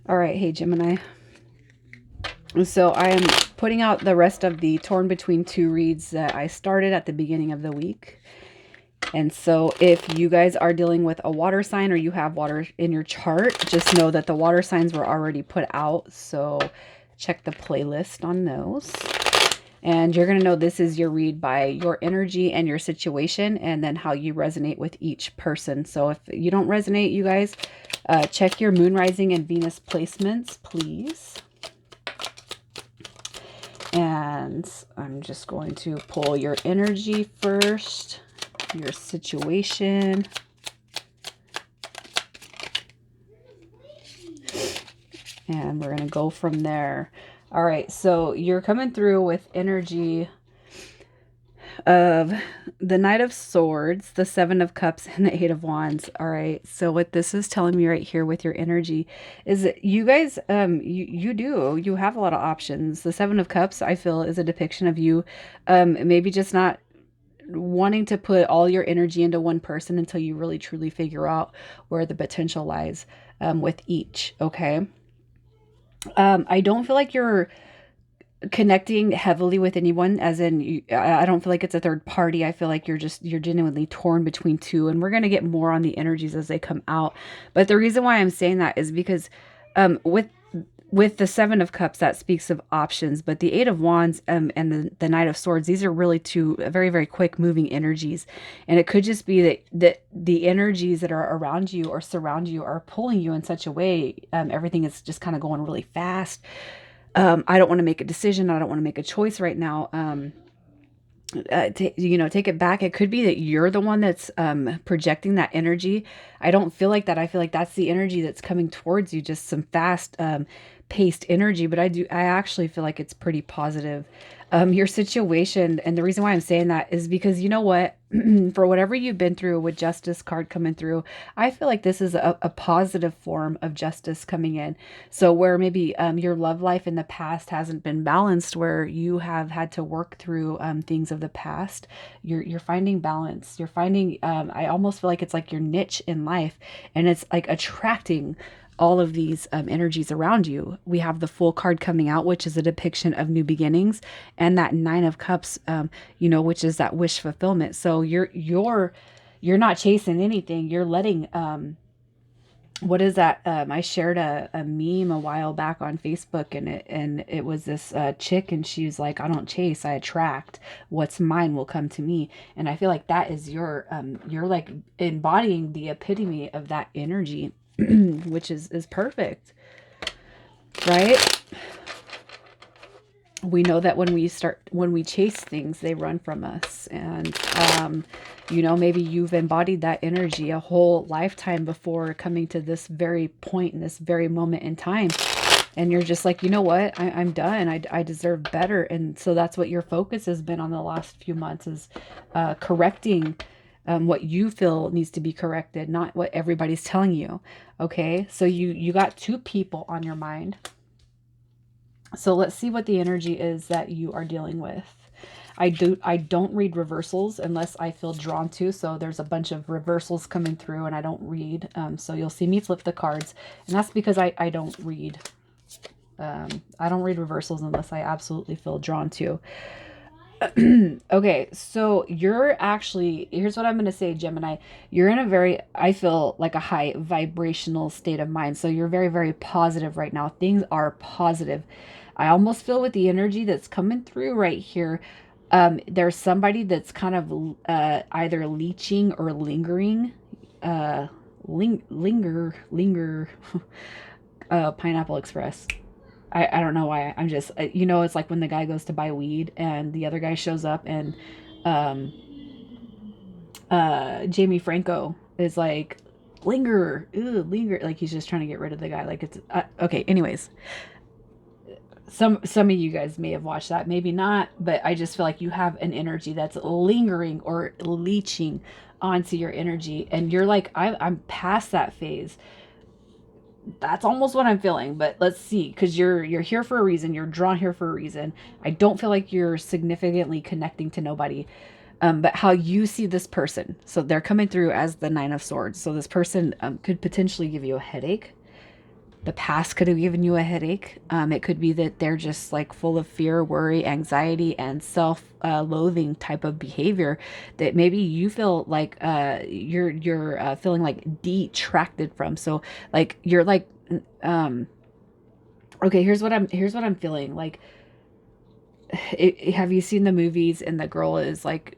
All right, hey Gemini. So I am putting out the rest of the Torn Between Two reads that I started at the beginning of the week. And so if you guys are dealing with a water sign or you have water in your chart, just know that the water signs were already put out. So check the playlist on those. And you're going to know this is your read by your energy and your situation, and then how you resonate with each person. So if you don't resonate, you guys, check your moon rising and Venus placements, please. And I'm just going to pull your energy first, your situation. And we're going to go from there. All right, so you're coming through with energy of the Knight of Swords, the Seven of Cups, and the Eight of Wands. All right, so what this is telling me right here with your energy is that you guys, you have a lot of options. The Seven of Cups, I feel, is a depiction of you maybe just not wanting to put all your energy into one person until you really truly figure out where the potential lies with each. Okay. I don't feel like you're connecting heavily with anyone, as in I don't feel like it's a third party. I feel like you're genuinely torn between two, and we're going to get more on the energies as they come out. But the reason why I'm saying that is because with the Seven of Cups, that speaks of options, but the Eight of Wands and the Knight of Swords, these are really two very, very quick moving energies. And it could just be that the energies that are around you or surround you are pulling you in such a way, everything is just kind of going really fast. I don't want to make a decision. I don't want to make a choice right now. Take it back. It could be that you're the one that's projecting that energy. I don't feel like that. I feel like that's the energy that's coming towards you, just some fast paced energy. But I actually feel like it's pretty positive. Your situation, and the reason why I'm saying that is because you know what, for whatever you've been through with Justice card coming through, I feel like this is a positive form of justice coming in. So where maybe your love life in the past hasn't been balanced, where you have had to work through things of the past, you're finding balance. You're finding, I almost feel like it's like your niche in life, and it's like attracting all of these energies around you. We have the Fool card coming out, which is a depiction of new beginnings, and that Nine of Cups, which is that wish fulfillment. So you're not chasing anything. You're letting what is that? I shared a meme a while back on Facebook, and it was this chick, and she was like, "I don't chase, I attract. What's mine will come to me." And I feel like that is you're like embodying the epitome of that energy, which is perfect, right? We know that when we chase things, they run from us. And maybe you've embodied that energy a whole lifetime before coming to this very point in this very moment in time, and you're just like, you know what, I'm done. I deserve better. And so that's what your focus has been on the last few months, is correcting what you feel needs to be corrected, not what everybody's telling you. Okay, so you got two people on your mind. So let's see what the energy is that you are dealing with. I don't read reversals unless I feel drawn to. So there's a bunch of reversals coming through, and I don't read. So you'll see me flip the cards, and that's because I don't read. I don't read reversals unless I absolutely feel drawn to. Okay, so you're actually, here's what I'm going to say, Gemini. You're in a very, I feel like a high vibrational state of mind. So you're very, very positive right now. Things are positive. I almost feel with the energy that's coming through right here, there's somebody that's kind of either leeching or lingering. Linger. Pineapple Express. I don't know why. I'm just, it's like when the guy goes to buy weed and the other guy shows up, and Jamie Franco is like, linger, ew, linger. Like he's just trying to get rid of the guy. Like it's, okay. Anyways, some of you guys may have watched that, maybe not, but I just feel like you have an energy that's lingering or leeching onto your energy. And you're like, I'm past that phase. That's almost what I'm feeling, but let's see, because you're here for a reason. You're drawn here for a reason. I don't feel like you're significantly connecting to nobody, but how you see this person. So they're coming through as the Nine of Swords. So this person could potentially give you a headache. The past could have given you a headache. It could be that they're just like full of fear, worry, anxiety, and self-loathing type of behavior that maybe you feel like you're feeling like detracted from. So like you're like, um, okay, here's what I'm feeling like. Have you seen the movies and the girl is like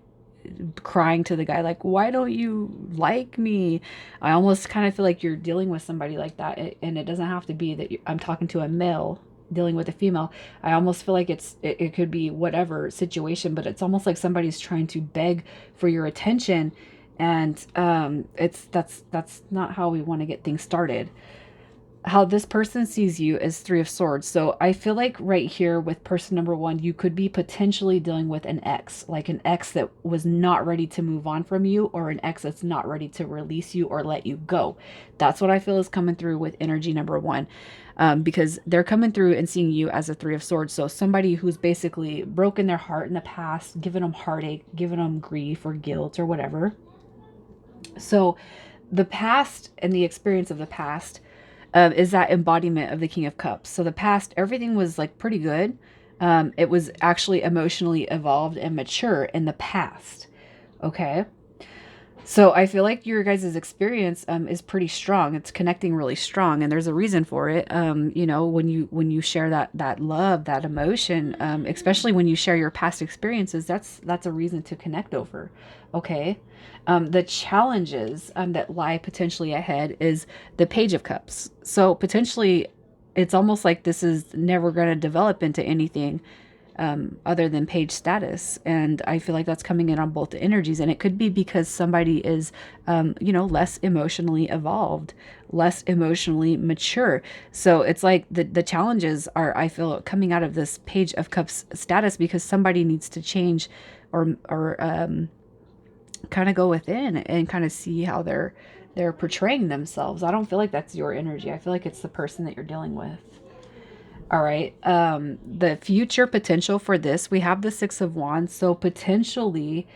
crying to the guy like, why don't you like me? I almost kind of feel like you're dealing with somebody like that, and it doesn't have to be that I'm talking to a male dealing with a female. I almost feel like it could be whatever situation, but it's almost like somebody's trying to beg for your attention, and it's that's not how we want to get things started. How this person sees you is Three of Swords. So I feel like right here with person number one, you could be potentially dealing with an ex, like an ex that was not ready to move on from you, or an ex that's not ready to release you or let you go. That's what I feel is coming through with energy number one. Because they're coming through and seeing you as a Three of Swords. So somebody who's basically broken their heart in the past, given them heartache, given them grief or guilt or whatever. So the past and the experience of the past is that embodiment of the King of Cups. So the past, everything was like pretty good. It was actually emotionally evolved and mature in the past. Okay. So I feel like your guys' experience is pretty strong. It's connecting really strong, and there's a reason for it. When you share that love, that emotion, especially when you share your past experiences, that's a reason to connect over. Okay. The challenges that lie potentially ahead is the Page of Cups. So potentially, it's almost like this is never going to develop into anything other than page status. And I feel like that's coming in on both the energies. And it could be because somebody is, less emotionally evolved, less emotionally mature. So it's like the challenges are, I feel, coming out of this Page of Cups status because somebody needs to change or kind of go within and kind of see how they're portraying themselves. I don't feel like that's your energy. I feel like it's the person that you're dealing with. All right. The future potential for this, we have the Six of Wands. So potentially,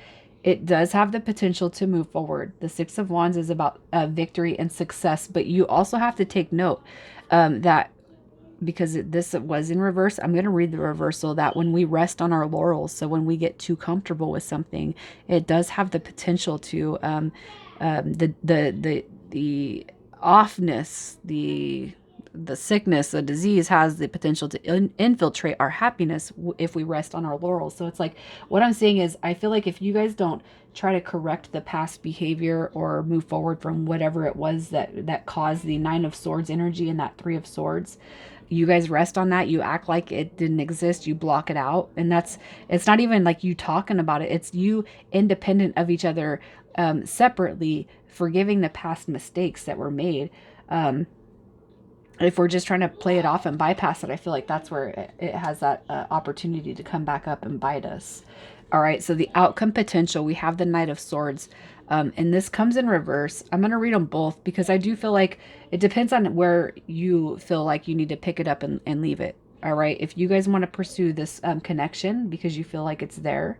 it does have the potential to move forward. The Six of Wands is about victory and success, but you also have to take note that because this was in reverse, I'm going to read the reversal that when we rest on our laurels, so when we get too comfortable with something, it does have the potential to the offness, the sickness, the disease has the potential to infiltrate our happiness if we rest on our laurels. So it's like what I'm saying is I feel like if you guys don't try to correct the past behavior or move forward from whatever it was that caused the Nine of Swords energy and that Three of Swords, you guys rest on that, you act like it didn't exist, you block it out, and it's not even like you talking about it, it's you independent of each other, separately forgiving the past mistakes that were made. If we're just trying to play it off and bypass it, I feel like that's where it has that opportunity to come back up and bite us. All right, so the outcome potential, we have the Knight of Swords, and this comes in reverse. I'm going to read them both because I do feel like it depends on where you feel like you need to pick it up and leave it. All right, if you guys want to pursue this connection because you feel like it's there,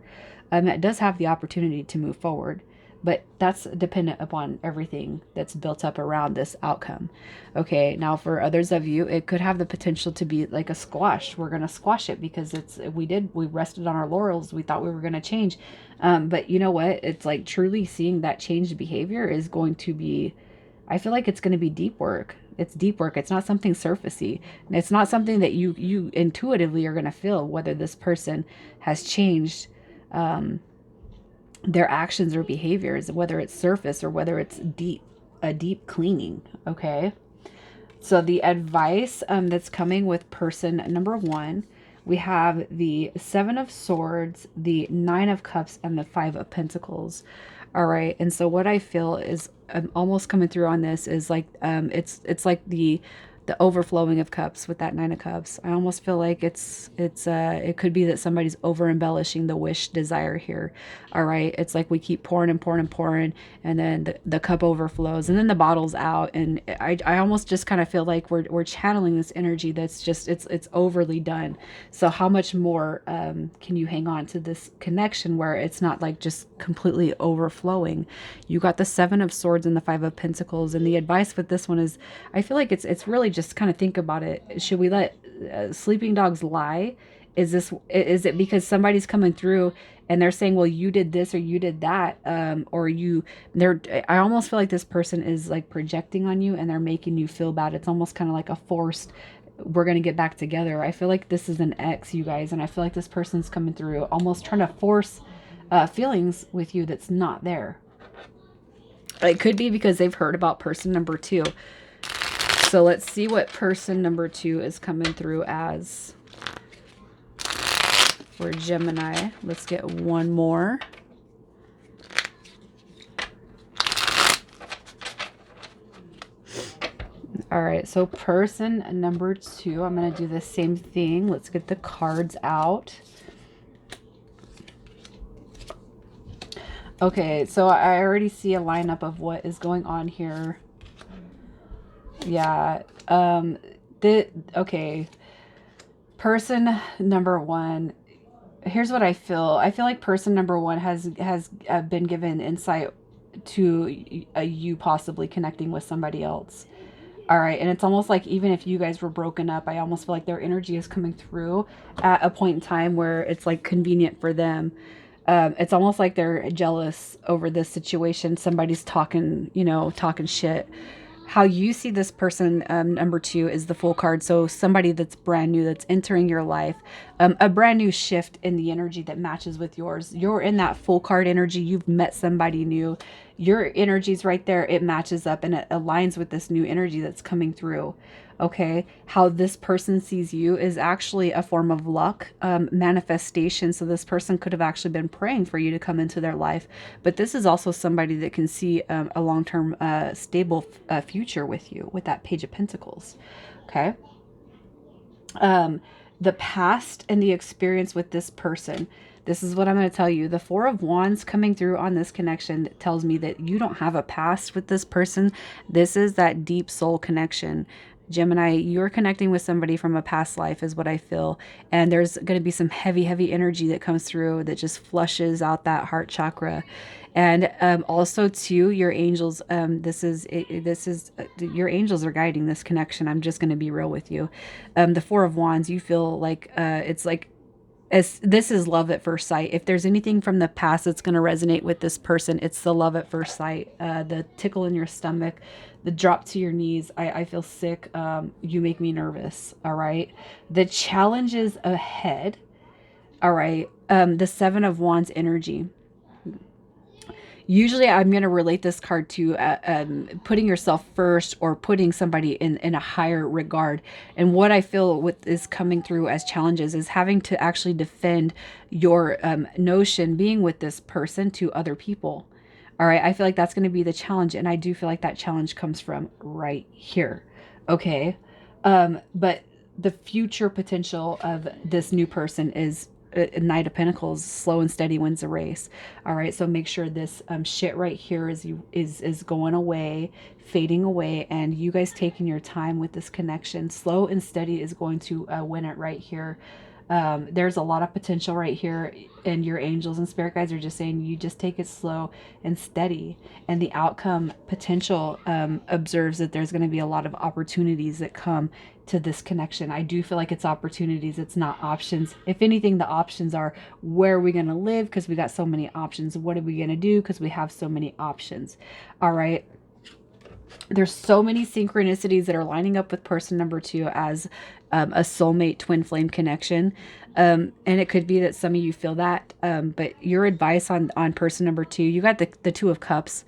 it does have the opportunity to move forward. But that's dependent upon everything that's built up around this outcome. Okay, now for others of you, it could have the potential to be like a squash. We're going to squash it because we rested on our laurels. We thought we were going to change. But you know what? It's like truly seeing that changed behavior is going to be, I feel like it's going to be deep work. It's deep work. It's not something surfacey. And it's not something that you intuitively are going to feel whether this person has changed their actions or behaviors, whether it's surface or whether it's a deep cleaning. Okay. So the advice that's coming with person number one, we have the Seven of Swords, the Nine of Cups, and the Five of Pentacles. All right. And so what I feel is almost coming through on this is like, it's like the overflowing of cups with that Nine of Cups. I almost feel like it could be that somebody's over embellishing the wish desire here. All right. It's like we keep pouring and pouring and pouring, and then the cup overflows and then the bottle's out. And I almost just kind of feel like we're channeling this energy that's just, it's overly done. So how much more can you hang on to this connection where it's not like just completely overflowing? You got the Seven of Swords and the Five of Pentacles. And the advice with this one is, I feel like it's really just kind of think about it. Should we let sleeping dogs lie? Is it because somebody's coming through and they're saying, well, you did this or you did that, or they're, I almost feel like this person is like projecting on you and they're making you feel bad. It's almost kind of like a forced, we're going to get back together. I feel like this is an ex, you guys, and I feel like this person's coming through almost trying to force feelings with you that's not there. It could be because they've heard about person number 2. So let's see what person number 2 is coming through as for Gemini. Let's get one more. All right, so person number 2, I'm going to do the same thing. Let's get the cards out. Okay, so I already see a lineup of what is going on here. Yeah. Okay. Person number 1. Here's what I feel. I feel like person number 1 has been given insight to you possibly connecting with somebody else. All right. And it's almost like even if you guys were broken up, I almost feel like their energy is coming through at a point in time where it's like convenient for them. It's almost like they're jealous over this situation. Somebody's talking, talking shit. How you see this person, number 2, is the Fool card. So somebody that's brand new, that's entering your life, a brand new shift in the energy that matches with yours. You're in that Fool card energy. You've met somebody new. Your energy's right there. It matches up and it aligns with this new energy that's coming through. Okay, how this person sees you is actually a form of luck, manifestation. So this person could have actually been praying for you to come into their life. But this is also somebody that can see a long-term stable future with you, with that Page of Pentacles. Okay. The past and the experience with this person. This is what I'm going to tell you. The Four of Wands coming through on this connection tells me that you don't have a past with this person. This is that deep soul connection. Gemini, you're connecting with somebody from a past life is what I feel. And there's going to be some heavy, heavy energy that comes through that just flushes out that heart chakra. And also too, your angels, your angels are guiding this connection. I'm just going to be real with you. The Four of Wands, you feel like it's like, this is love at first sight. If there's anything from the past that's going to resonate with this person, it's the love at first sight. The tickle in your stomach, the drop to your knees. I feel sick. You make me nervous. All right. The challenges ahead. All right. The Seven of Wands energy. Usually I'm going to relate this card to putting yourself first or putting somebody in a higher regard. And what I feel with is coming through as challenges is having to actually defend your notion being with this person to other people. All right. I feel like that's going to be the challenge. And I do feel like that challenge comes from right here. Okay. But the future potential of this new person is Knight of Pentacles, slow and steady wins the race. All right, so make sure this shit right here is going away, fading away, and you guys taking your time with this connection. Slow and steady is going to win it right here. There's a lot of potential right here, and your angels and spirit guides are just saying you just take it slow and steady, and the outcome potential observes that there's going to be a lot of opportunities that come to this connection. I do feel like it's opportunities. It's not options. If anything, the options are where are we going to live because we got so many options. What are we going to do because we have so many options. All right. There's so many synchronicities that are lining up with person number 2 as a soulmate twin flame connection. And it could be that some of you feel that, but your advice on person number 2, you got the Two of Cups.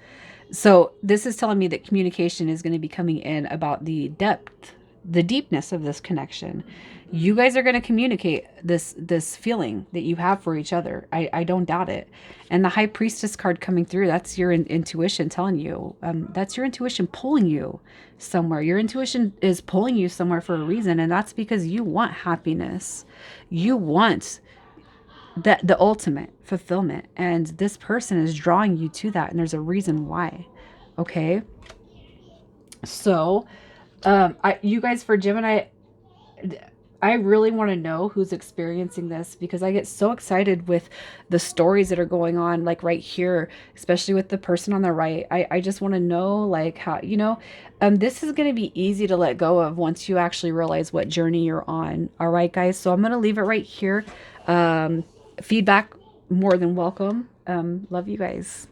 So this is telling me that communication is going to be coming in about the depth, the deepness of this connection. You guys are going to communicate this feeling that you have for each other. I don't doubt it. And the High Priestess card coming through, that's your intuition telling you. That's your intuition pulling you somewhere. Your intuition is pulling you somewhere for a reason. And that's because you want happiness. You want the ultimate fulfillment. And this person is drawing you to that. And there's a reason why. Okay. So, you guys, for Gemini, I really want to know who's experiencing this because I get so excited with the stories that are going on, like right here, especially with the person on the right. I just want to know, like, how, this is going to be easy to let go of once you actually realize what journey you're on. All right, guys. So I'm going to leave it right here. Um, Feedback more than welcome. Love you guys.